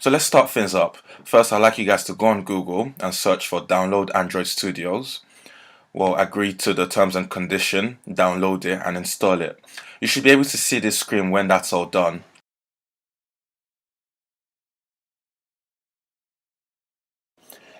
So let's start things up. First, I'd like you guys to go on Google and search for Download Android Studios. We'll agree to the terms and condition, download it and install it. You should be able to see this screen when that's all done.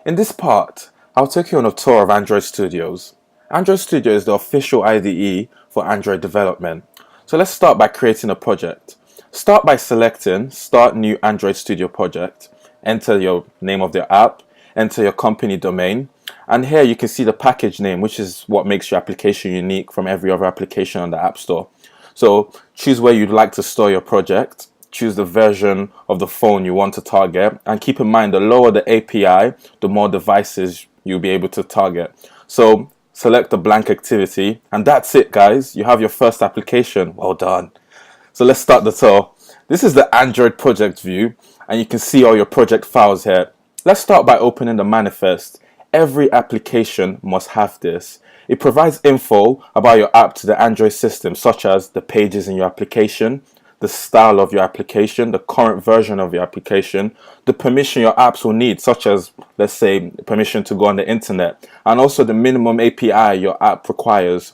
In this part, I'll take you on a tour of Android Studios. Android Studio is the official IDE for Android development. So let's start by creating a project. Start by selecting Start New Android Studio Project. Enter your name of the app, enter your company domain, and here you can see the package name, which is what makes your application unique from every other application on the App Store. So choose where you'd like to store your project, choose the version of the phone you want to target, and keep in mind the lower the API, the more devices you'll be able to target. So select the blank activity, and that's it, guys. You have your first application. Well done. So let's start the tour. This is the Android project view, and you can see all your project files here. Let's start by opening the manifest. Every application must have this. It provides info about your app to the Android system, such as the pages in your application, the style of your application, the current version of your application, the permission your apps will need, such as, let's say, permission to go on the internet, and also the minimum API your app requires.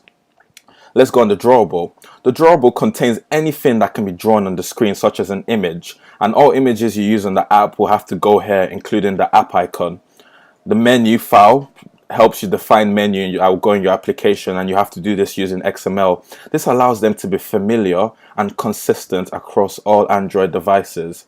Let's go on the drawable. The drawable contains anything that can be drawn on the screen, such as an image, and all images you use on the app will have to go here, including the app icon. The menu file helps you define menu. I will go in your application, and you have to do this using XML. This allows them to be familiar and consistent across all Android devices.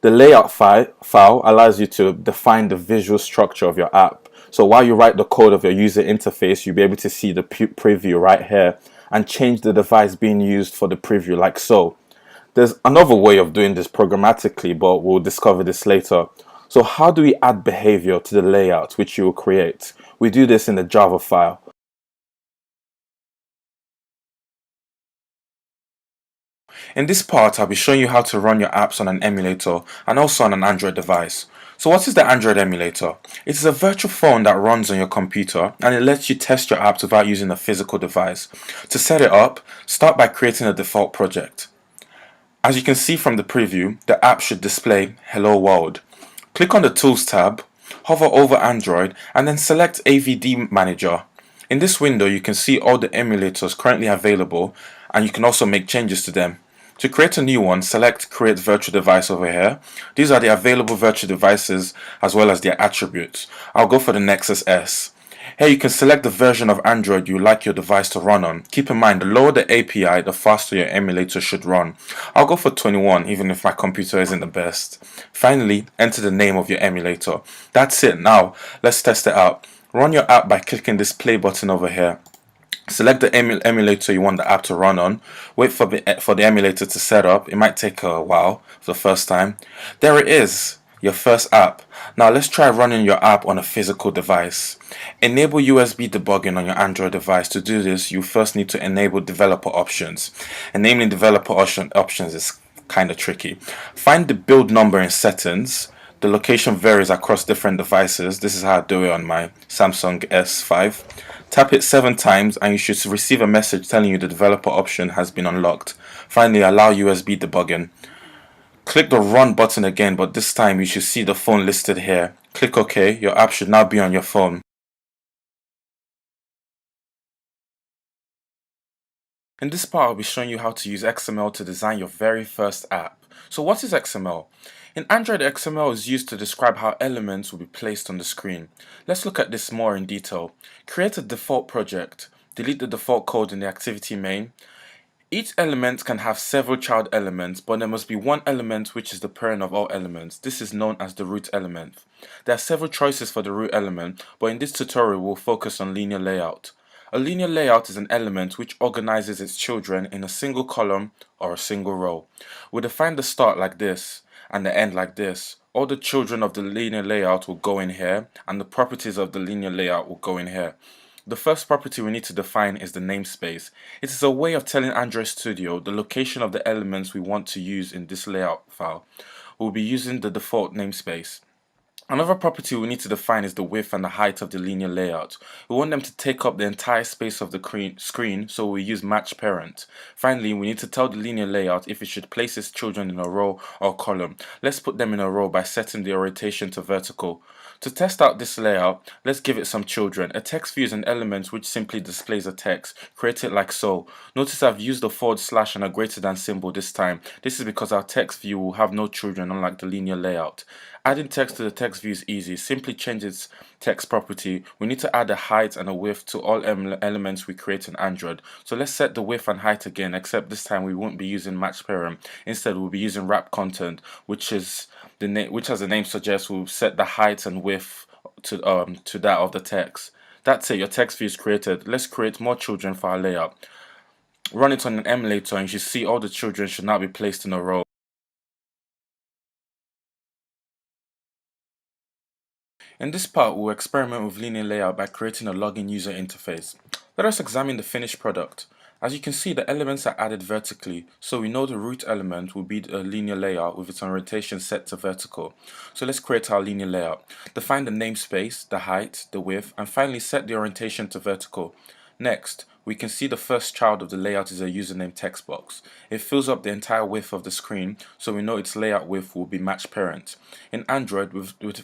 The layout file allows you to define the visual structure of your app. So while you write the code of your user interface, you'll be able to see the preview right here and change the device being used for the preview like so. There's another way of doing this programmatically, but we'll discover this later. So how do we add behavior to the layout which you will create? We do this in the Java file. In this part, I'll be showing you how to run your apps on an emulator and also on an Android device. So what is the Android emulator? It is a virtual phone that runs on your computer, and it lets you test your apps without using a physical device. To set it up, start by creating a default project. As you can see from the preview, the app should display Hello World. Click on the Tools tab, hover over Android, and then select AVD Manager. In this window, you can see all the emulators currently available, and you can also make changes to them. To create a new one, select Create Virtual Device over here. These are the available virtual devices as well as their attributes. I'll go for the Nexus S. Here you can select the version of Android you like your device to run on. Keep in mind, the lower the API, the faster your emulator should run. I'll go for 21 even if my computer isn't the best. Finally, enter the name of your emulator. That's it. Now, let's test it out. Run your app by clicking this play button over here. Select the emulator you want the app to run on. Wait for the emulator to set up. It might take a while for the first time. There it is, your first app. Now let's try running your app on a physical device. Enable USB debugging on your Android device. To do this, you first need to enable developer options. Enabling developer options is kind of tricky. Find the build number in settings. The location varies across different devices. This is how I do it on my Samsung S5. Tap it 7 times and you should receive a message telling you the developer option has been unlocked. Finally, allow USB debugging. Click the run button again, but this time you should see the phone listed here. Click OK. Your app should now be on your phone. In this part, I'll be showing you how to use XML to design your very first app. So what is XML? In Android, XML is used to describe how elements will be placed on the screen. Let's look at this more in detail. Create a default project. Delete the default code in the activity main. Each element can have several child elements, but there must be one element which is the parent of all elements. This is known as the root element. There are several choices for the root element, but in this tutorial we'll focus on linear layout. A linear layout is an element which organizes its children in a single column or a single row. We'll define the start like this and the end like this. All the children of the linear layout will go in here, and the properties of the linear layout will go in here. The first property we need to define is the namespace. It is a way of telling Android Studio the location of the elements we want to use in this layout file. We'll be using the default namespace. Another property we need to define is the width and the height of the linear layout. We want them to take up the entire space of the screen, so we use match parent. Finally, we need to tell the linear layout if it should place its children in a row or column. Let's put them in a row by setting the orientation to vertical. To test out this layout, let's give it some children. A text view is an element which simply displays a text. Create it like so. Notice I've used a forward slash and a greater than symbol this time. This is because our text view will have no children, unlike the linear layout. Adding text to the text view is easy. Simply change its text property. We need to add a height and a width to all elements we create in Android. So let's set the width and height again, except this time we won't be using match parent. Instead, we'll be using wrap content, which as the name suggests, will set the height and width to that of the text. That's it. Your text view is created. Let's create more children for our layout. Run it on an emulator, and you should see all the children should now be placed in a row. In this part, we'll experiment with linear layout by creating a login user interface. Let us examine the finished product. As you can see, the elements are added vertically, so we know the root element will be a linear layout with its orientation set to vertical. So let's create our linear layout. Define the namespace, the height, the width, and finally set the orientation to vertical. Next, we can see the first child of the layout is a username text box. It fills up the entire width of the screen, so we know its layout width will be match parent. In Android,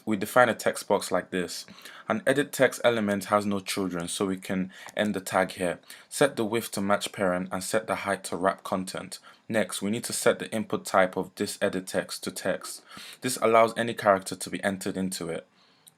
we define a text box like this. An edit text element has no children, so we can end the tag here. Set the width to match parent and set the height to wrap content. Next, we need to set the input type of this edit text to text. This allows any character to be entered into it.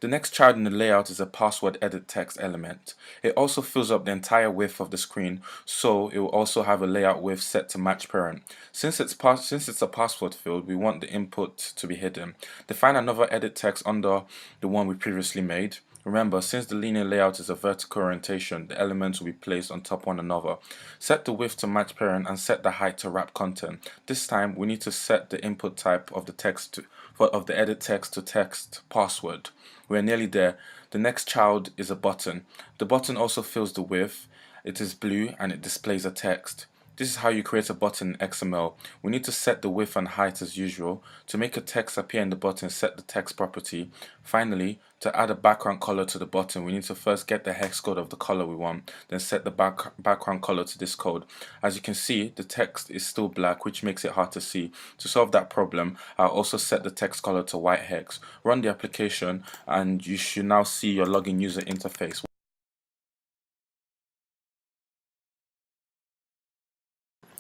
The next child in the layout is a password edit text element. It also fills up the entire width of the screen, so it will also have a layout width set to match parent. Since it's a password field, we want the input to be hidden. Define another edit text under the one we previously made. Remember, since the linear layout is a vertical orientation, the elements will be placed on top of one another. Set the width to match parent and set the height to wrap content. This time, we need to set the input type of the edit text to text password. We're nearly there. The next child is a button. The button also fills the width. It is blue and it displays a text. This is how you create a button in XML. We need to set the width and height as usual. To make a text appear in the button, set the text property. Finally, to add a background color to the button, we need to first get the hex code of the color we want, then set the background color to this code. As you can see, the text is still black, which makes it hard to see. To solve that problem, I'll also set the text color to white hex. Run the application and you should now see your login user interface.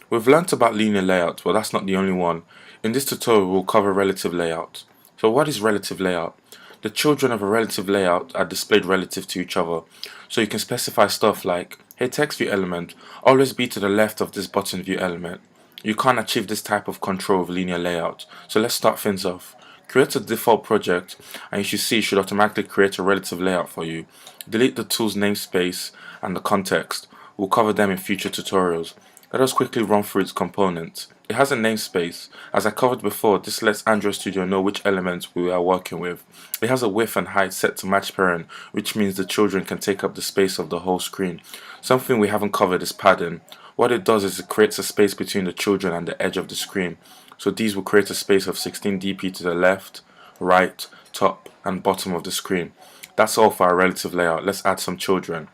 We've learnt about linear layout, but that's not the only one. In this tutorial, we'll cover relative layout. So what is relative layout? The children of a relative layout are displayed relative to each other. So you can specify stuff like, hey text view element, always be to the left of this button view element. You can't achieve this type of control with linear layout. So let's start things off. Create a default project and you should see it should automatically create a relative layout for you. Delete the tool's namespace and the context. We'll cover them in future tutorials. Let us quickly run through its components. It has a namespace. As I covered before, this lets Android Studio know which elements we are working with. It has a width and height set to match parent, which means the children can take up the space of the whole screen. Something we haven't covered is padding. What it does is it creates a space between the children and the edge of the screen. So these will create a space of 16 dp to the left, right, top and bottom of the screen. That's all for our relative layout. Let's add some children.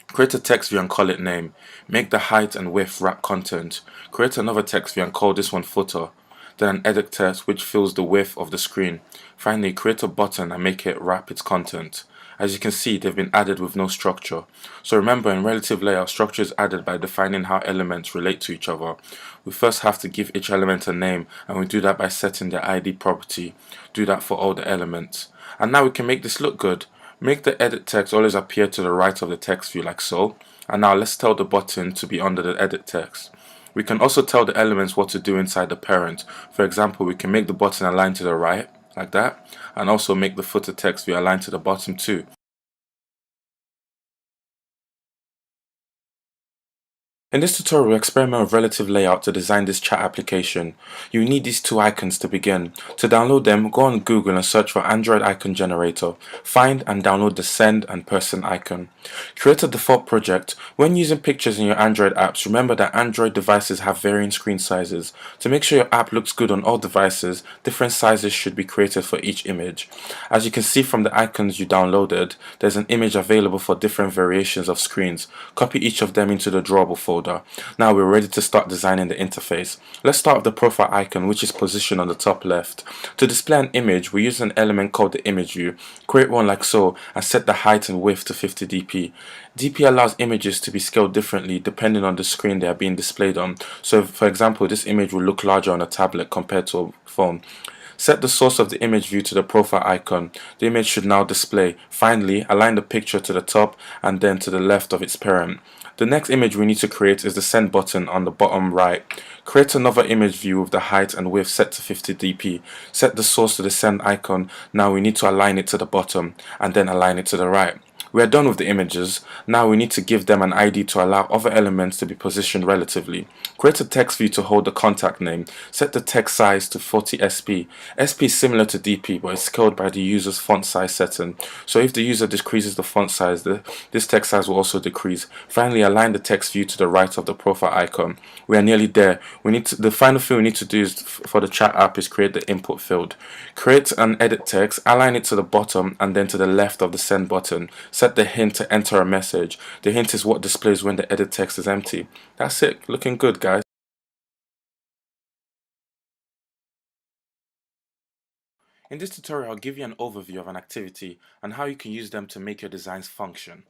Create a text view and call it name. Make the height and width wrap content. Create another text view and call this one footer. Then an edit text which fills the width of the screen. Finally, create a button and make it wrap its content. As you can see, they've been added with no structure. So remember, in relative layout, structure is added by defining how elements relate to each other. We first have to give each element a name, and we do that by setting the ID property. Do that for all the elements. And now we can make this look good. Make the edit text always appear to the right of the text view like so. And now let's tell the button to be under the edit text. We can also tell the elements what to do inside the parent. For example, we can make the button align to the right, like that, and also make the footer text view align to the bottom too. In this tutorial, we'll experiment with relative layout to design this chat application. You need these two icons to begin. To download them, go on Google and search for Android Icon Generator. Find and download the send and person icon. Create a default project. When using pictures in your Android apps, remember that Android devices have varying screen sizes. To make sure your app looks good on all devices, different sizes should be created for each image. As you can see from the icons you downloaded, there's an image available for different variations of screens. Copy each of them into the drawable folder. Now we're ready to start designing the interface. Let's start with the profile icon, which is positioned on the top left. To display an image, we use an element called the image view. Create one like so and set the height and width to 50 dp. DP allows images to be scaled differently depending on the screen they are being displayed on. So for example, this image will look larger on a tablet compared to a phone. Set the source of the image view to the profile icon. The image should now display. Finally, align the picture to the top and then to the left of its parent. The next image we need to create is the send button on the bottom right. Create another image view with the height and width set to 50 dp. Set the source to the send icon. Now we need to align it to the bottom and then align it to the right. We are done with the images. Now we need to give them an ID to allow other elements to be positioned relatively. Create a text view to hold the contact name. Set the text size to 40 SP. SP is similar to DP but is scaled by the user's font size setting. So if the user decreases the font size, this text size will also decrease. Finally, align the text view to the right of the profile icon. We are nearly there. The final thing we need to do is for the chat app is create the input field. Create an edit text, align it to the bottom and then to the left of the send button. Set the hint to enter a message. The hint is what displays when the edit text is empty. That's it. Looking good, guys. In this tutorial, I'll give you an overview of an activity and how you can use them to make your designs function.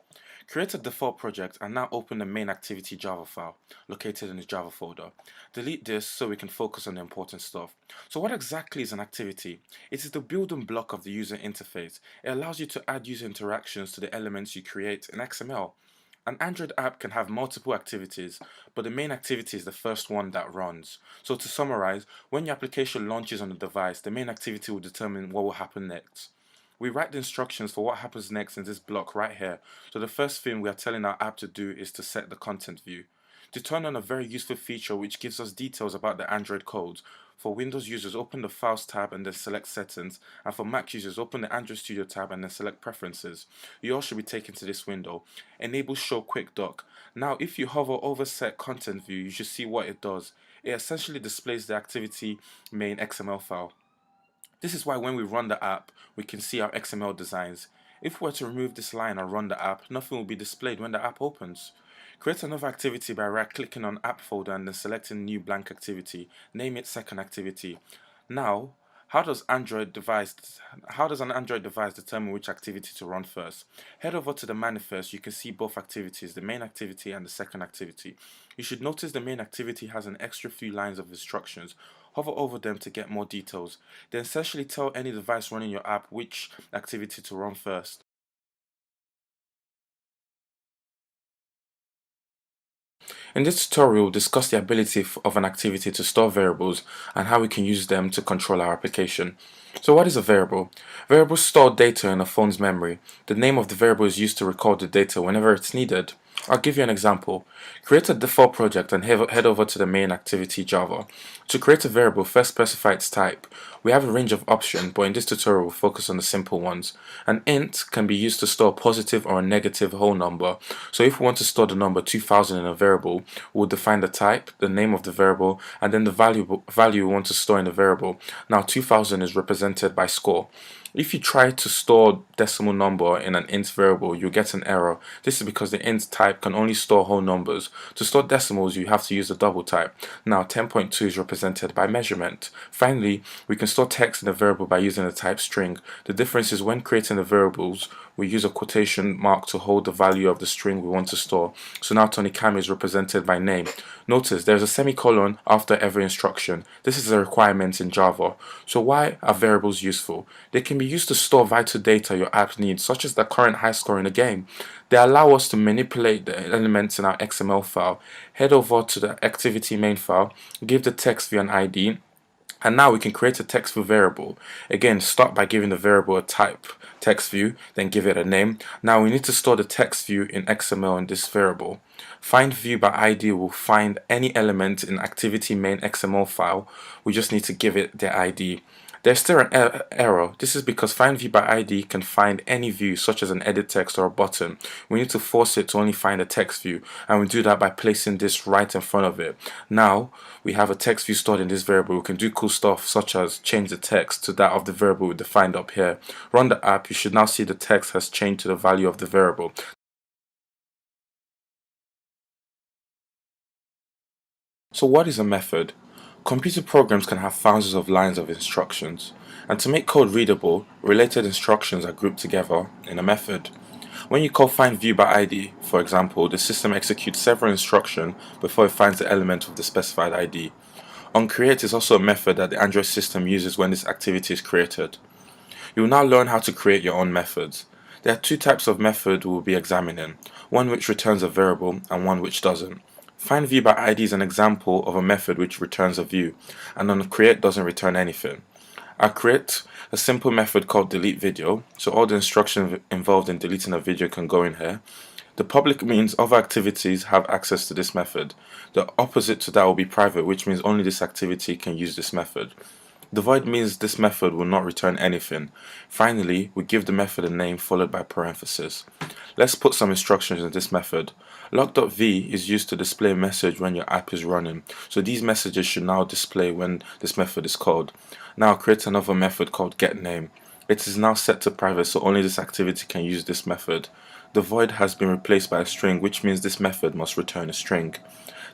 Create a default project and now open the main activity Java file located in the Java folder. Delete this so we can focus on the important stuff. So what exactly is an activity? It is the building block of the user interface. It allows you to add user interactions to the elements you create in XML. An Android app can have multiple activities, but the main activity is the first one that runs. So to summarize, when your application launches on the device, the main activity will determine what will happen next. We write the instructions for what happens next in this block right here. So the first thing we are telling our app to do is to set the content view. To turn on a very useful feature which gives us details about the Android codes. For Windows users, open the Files tab and then select Settings, and for Mac users, open the Android Studio tab and then select Preferences. You all should be taken to this window. Enable Show Quick Dock. Now, if you hover over Set Content View, you should see what it does. It essentially displays the activity main XML file. This is why when we run the app, we can see our XML designs. If we were to remove this line and run the app, nothing will be displayed when the app opens. Create another activity by right-clicking on App Folder and then selecting New Blank Activity. Name it Second Activity. Now, how does an Android device determine which activity to run first? Head over to the manifest. You can see both activities, the main activity and the second activity. You should notice the main activity has an extra few lines of instructions. Hover over them to get more details. They essentially tell any device running your app which activity to run first. In this tutorial, we'll discuss the ability of an activity to store variables and how we can use them to control our application. So what is a variable? Variables store data in a phone's memory. The name of the variable is used to record the data whenever it's needed. I'll give you an example. Create a default project and head over to the main activity Java. To create a variable, first specify its type. We have a range of options, but in this tutorial we'll focus on the simple ones. An int can be used to store a positive or a negative whole number. So if we want to store the number 2000 in a variable, we'll define the type, the name of the variable, and then the value we want to store in the variable. Now 2000 is represented by score. If you try to store decimal number in an int variable, you'll get an error. This is because the int type can only store whole numbers. To store decimals, you have to use the double type. Now 10.2 is represented by measurement. Finally, we can store text in a variable by using the type string. The difference is when creating the variables, we use a quotation mark to hold the value of the string we want to store. So now Tony Kami is represented by name. Notice there's a semicolon after every instruction. This is a requirement in Java. So why are variables useful? They can be used to store vital data your app needs, such as the current high score in a game. They allow us to manipulate the elements in our XML file. Head over to the activity main file, give the text view an ID, And now we can create a text view variable. Again, start by giving the variable a type, text view, then give it a name. Now we need to store the text view in XML in this variable. Find view by ID will find any element in activity main XML file. We just need to give it the ID. There's still an error. This is because find view by ID can find any view such as an edit text or a button. We need to force it to only find a text view, and we do that by placing this right in front of it. Now we have a text view stored in this variable. We can do cool stuff such as change the text to that of the variable we defined up here. Run the app. You should now see the text has changed to the value of the variable. So what is a method? Computer programs can have thousands of lines of instructions, and to make code readable, related instructions are grouped together in a method. When you call find view by ID, for example, the system executes several instructions before it finds the element of the specified ID. OnCreate is also a method that the Android system uses when this activity is created. You will now learn how to create your own methods. There are two types of method we will be examining, one which returns a variable and one which doesn't. Find view by ID is an example of a method which returns a view, and onCreate doesn't return anything. I'll create a simple method called delete video, so all the instructions involved in deleting a video can go in here. The public means other activities have access to this method. The opposite to that will be private, which means only this activity can use this method. The void means this method will not return anything. Finally, we give the method a name followed by parentheses. Let's put some instructions in this method. Log.v is used to display a message when your app is running, so these messages should now display when this method is called. Now create another method called getName. It is now set to private, so only this activity can use this method. The void has been replaced by a string, which means this method must return a string.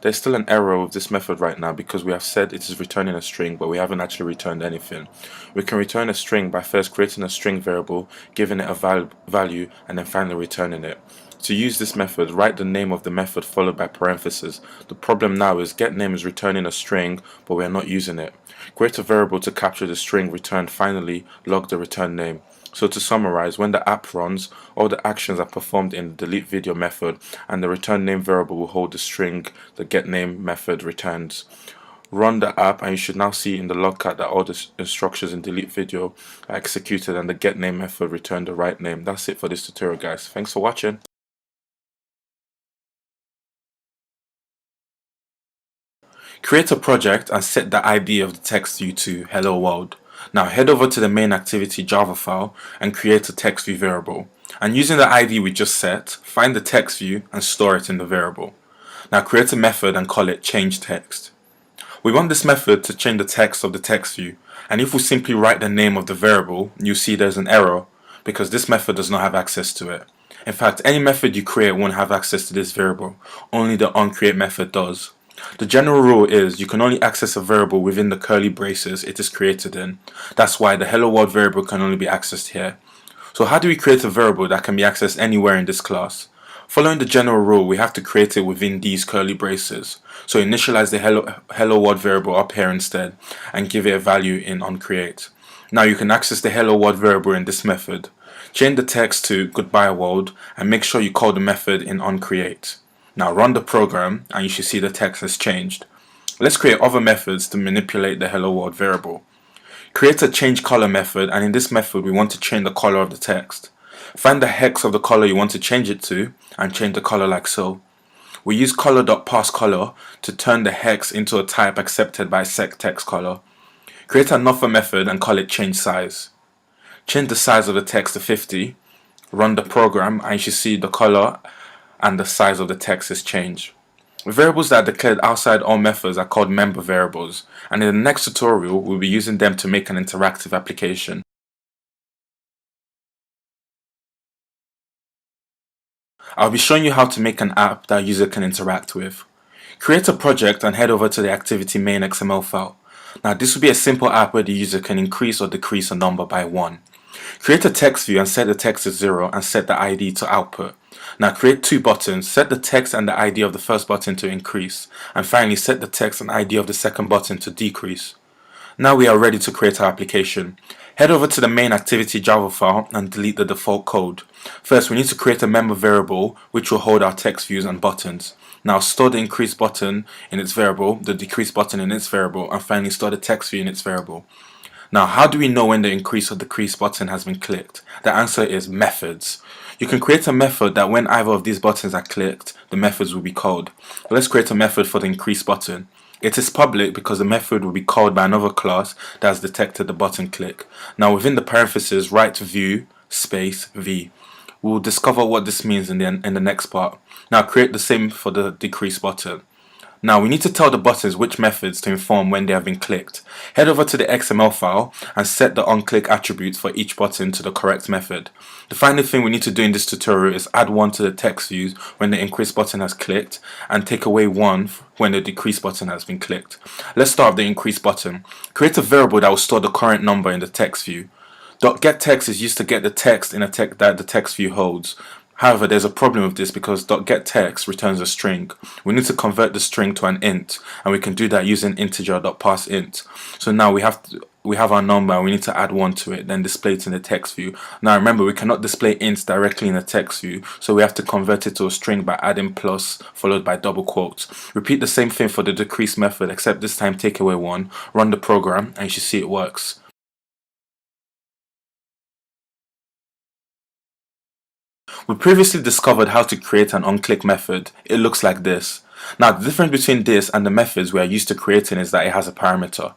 There's still an error with this method right now because we have said it is returning a string, but we haven't actually returned anything. We can return a string by first creating a string variable, giving it a value, and then finally returning it. To use this method, write the name of the method followed by parentheses. The problem now is getName is returning a string, but we are not using it. Create a variable to capture the string returned. Finally, log the return name. So to summarize, when the app runs, all the actions are performed in the delete video method, and the return name variable will hold the string the getName method returns. Run the app, and you should now see in the logcat that all the instructions in delete video are executed and the getName method returned the right name. That's it for this tutorial, guys. Thanks for watching. Create a project and set the ID of the text view to hello world. Now head over to the main activity Java file and create a text view variable. And using the ID we just set, find the text view and store it in the variable. Now create a method and call it change text. We want this method to change the text of the text view, and if we simply write the name of the variable, you see there's an error because this method does not have access to it. In fact, any method you create won't have access to this variable, only the onCreate method does. The general rule is you can only access a variable within the curly braces it is created in. That's why the hello world variable can only be accessed here. So how do we create a variable that can be accessed anywhere in this class? Following the general rule, we have to create it within these curly braces. So initialize the hello world variable up here instead and give it a value in onCreate. Now you can access the hello world variable in this method. Change the text to goodbye world and make sure you call the method in onCreate. Now run the program and you should see the text has changed. Let's create other methods to manipulate the hello world variable. Create a change color method, and in this method we want to change the color of the text. Find the hex of the color you want to change it to and change the color like so. We use color.parseColor to turn the hex into a type accepted by secTextColor. Create another method and call it change size. Change the size of the text to 50. Run the program and you should see the color and the size of the text is changed. Variables that are declared outside all methods are called member variables, and in the next tutorial we'll be using them to make an interactive application. I'll be showing you how to make an app that a user can interact with. Create a project and head over to the activity main XML file. Now this will be a simple app where the user can increase or decrease a number by 1. Create a text view and set the text to 0 and set the ID to output. Now create two buttons, set the text and the ID of the first button to increase, and finally set the text and ID of the second button to decrease. Now we are ready to create our application. Head over to the main activity Java file and delete the default code. First we need to create a member variable which will hold our text views and buttons. Now store the increase button in its variable, the decrease button in its variable, and finally store the text view in its variable. Now, how do we know when the increase or decrease button has been clicked? The answer is methods. You can create a method that when either of these buttons are clicked, the methods will be called. Let's create a method for the increase button. It is public because the method will be called by another class that has detected the button click. Now, within the parentheses, write view space v. We'll discover what this means in the next part. Now, create the same for the decrease button. Now we need to tell the buttons which methods to inform when they have been clicked. Head over to the XML file and set the onClick attributes for each button to the correct method. The final thing we need to do in this tutorial is add 1 to the text views when the increase button has clicked and take away 1 when the decrease button has been clicked. Let's start with the increase button. Create a variable that will store the current number in the text view. .getText is used to get the text in a text that the text view holds. However, there's a problem with this because .getText returns a string. We need to convert the string to an int, and we can do that using integer.parseInt. So now we have our number and we need to add 1 to it, then display it in the text view. Now remember, we cannot display ints directly in the text view, so we have to convert it to a string by adding plus followed by double quotes. Repeat the same thing for the decrease method, except this time take away 1, run the program, and you should see it works. We previously discovered how to create an onClick method. It looks like this. Now the difference between this and the methods we are used to creating is that it has a parameter.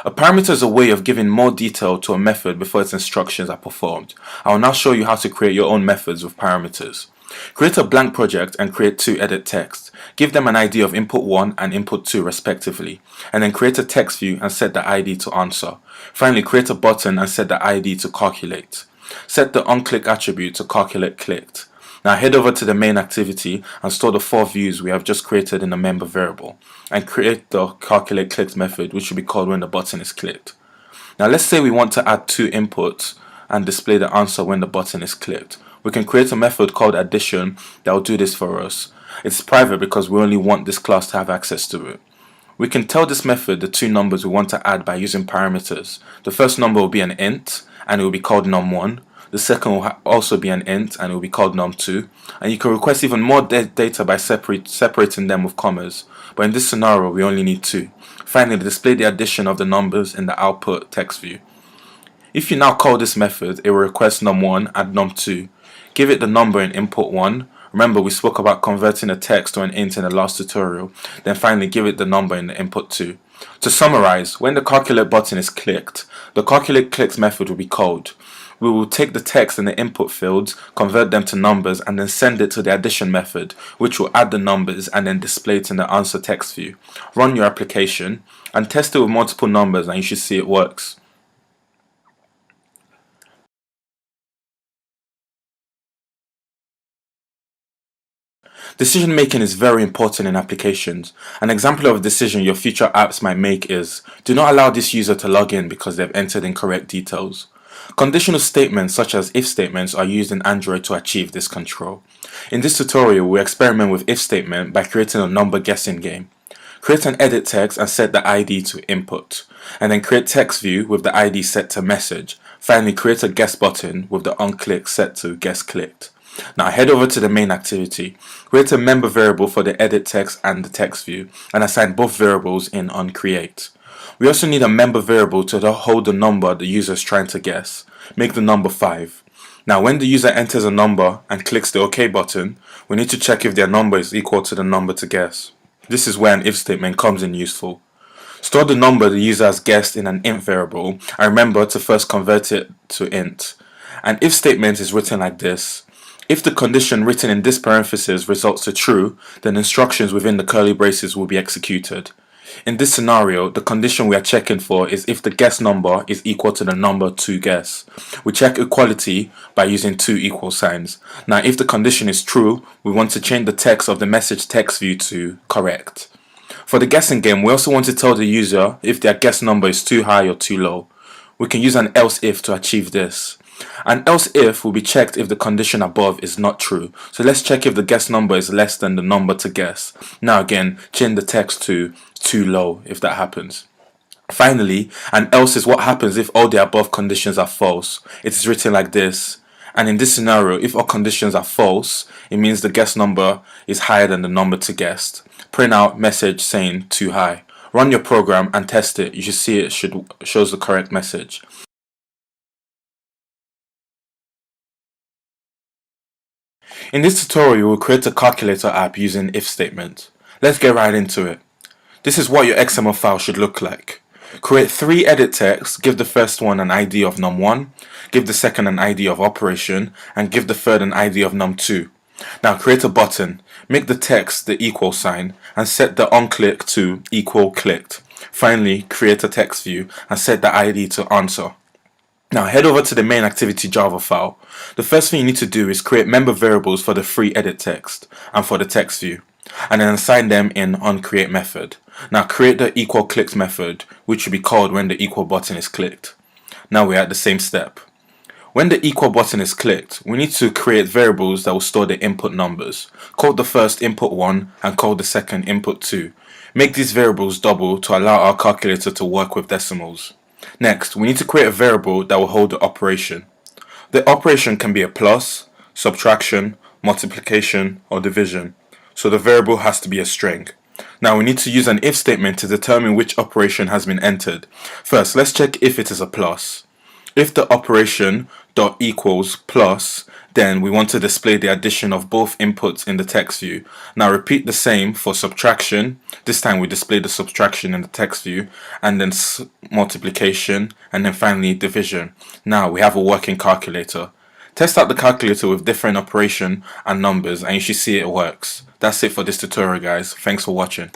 A parameter is a way of giving more detail to a method before its instructions are performed. I will now show you how to create your own methods with parameters. Create a blank project and create 2 edit text. Give them an ID of input 1 and input 2 respectively, and then create a text view and set the ID to answer. Finally, create a button and set the ID to calculate. Set the onClick attribute to calculate clicked. Now head over to the main activity and store the 4 views we have just created in the member variable, and create the calculate clicked method, which will be called when the button is clicked. Now let's say we want to add 2 inputs and display the answer when the button is clicked. We can create a method called addition that will do this for us. It's private because we only want this class to have access to it. We can tell this method the 2 numbers we want to add by using parameters. The first number will be an int and it will be called num1. The second will also be an int and it will be called num2. And you can request even more data by separating them with commas. But in this scenario we only need 2. Finally, display the addition of the numbers in the output text view. If you now call this method, it will request num1 and num2. Give it the number in input 1. Remember, we spoke about converting a text to an int in the last tutorial. Then finally give it the number in the input 2. To summarize, when the calculate button is clicked, the calculate clicked method will be called. We will take the text in the input fields, convert them to numbers, and then send it to the addition method, which will add the numbers and then display it in the answer text view. Run your application and test it with multiple numbers and you should see it works. Decision making is very important in applications. An example of a decision your future apps might make is, do not allow this user to log in because they've entered incorrect details. Conditional statements such as if statements are used in Android to achieve this control. In this tutorial, we experiment with if statement by creating a number guessing game. Create an edit text and set the ID to input, and then create text view with the ID set to message. Finally, create a guess button with the onClick set to guess clicked. Now head over to the main activity, create a member variable for the edit text and the text view, and assign both variables in onCreate. We also need a member variable to hold the number the user is trying to guess. Make the number 5. Now when the user enters a number and clicks the OK button, we need to check if their number is equal to the number to guess. This is where an if statement comes in useful. Store the number the user has guessed in an int variable, and remember to first convert it to int. An if statement is written like this. If the condition written in this parenthesis results to true, then instructions within the curly braces will be executed. In this scenario, the condition we are checking for is if the guess number is equal to the number to guess. We check equality by using 2 equal signs. Now if the condition is true, we want to change the text of the message text view to correct. For the guessing game, we also want to tell the user if their guess number is too high or too low. We can use an else if to achieve this. An else if will be checked if the condition above is not true. So let's check if the guess number is less than the number to guess. Now again, change the text to too low if that happens. Finally, an else is what happens if all the above conditions are false. It is written like this. And in this scenario, if all conditions are false, it means the guess number is higher than the number to guess. Print out message saying too high. Run your program and test it. You should see it shows the correct message. In this tutorial, you will create a calculator app using if statement. Let's get right into it. This is what your XML file should look like. Create 3 edit texts, give the first one an ID of num1, give the second an ID of operation, and give the third an ID of num2. Now create a button, make the text the equal sign, and set the onClick to equal clicked. Finally, create a text view and set the ID to answer. Now head over to the main activity Java file. The first thing you need to do is create member variables for the 3 edit text and for the text view, and then assign them in onCreate method. Now create the equal clicked method, which will be called when the equal button is clicked. Now we're at the same step. When the equal button is clicked, we need to create variables that will store the input numbers. Call the first input 1 and call the second input 2. Make these variables double to allow our calculator to work with decimals. Next, we need to create a variable that will hold the operation. The operation can be a plus, subtraction, multiplication, or division, so the variable has to be a string. Now we need to use an if statement to determine which operation has been entered. First, let's check if it is a plus. If the operation dot equals plus, then we want to display the addition of both inputs in the text view. Now repeat the same for subtraction. This time we display the subtraction in the text view, and then multiplication, and then finally division. Now we have a working calculator. Test out the calculator with different operation and numbers and you should see it works. That's it for this tutorial, guys. Thanks for watching.